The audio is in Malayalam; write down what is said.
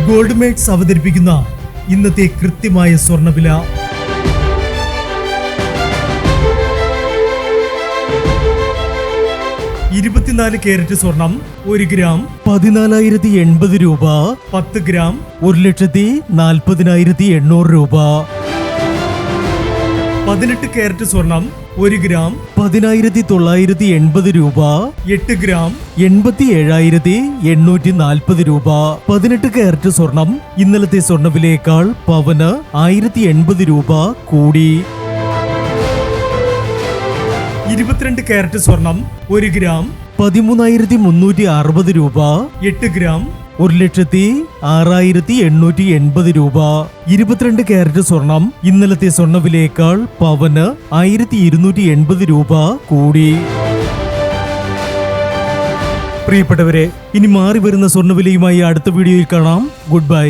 ഗോൾഡ് മേക്സ് അവതരിപ്പിക്കുന്ന ഇന്നത്തെ കൃത്യമായ സ്വർണ്ണവില. 24 കാരറ്റ് സ്വർണം 1 ഗ്രാം 14,080 രൂപ. 10 ഗ്രാം 1,40,800 രൂപ. 18 കാരറ്റ് സ്വർണം 1 ഗ്രാം 10,980 രൂപ. 8 ഗ്രാം 87,840 രൂപ. 18 കാരറ്റ് സ്വർണം ഇന്നലത്തെ സ്വർണ്ണവിലയേക്കാൾ പവന് 1,080 രൂപ കൂടി. 22 കാരറ്റ് സ്വർണം 1 ഗ്രാം 13,360 രൂപ. 8 ഗ്രാം 1,06,880 രൂപ. 22 കാരറ്റ് സ്വർണം ഇന്നലത്തെ സ്വർണ്ണവിലയേക്കാൾ പവന് 1,280 രൂപ കൂടി. പ്രിയപ്പെട്ടവരെ, ഇനി മാറി വരുന്ന സ്വർണ്ണവിലയുമായി അടുത്ത വീഡിയോയിൽ കാണാം. Good bye.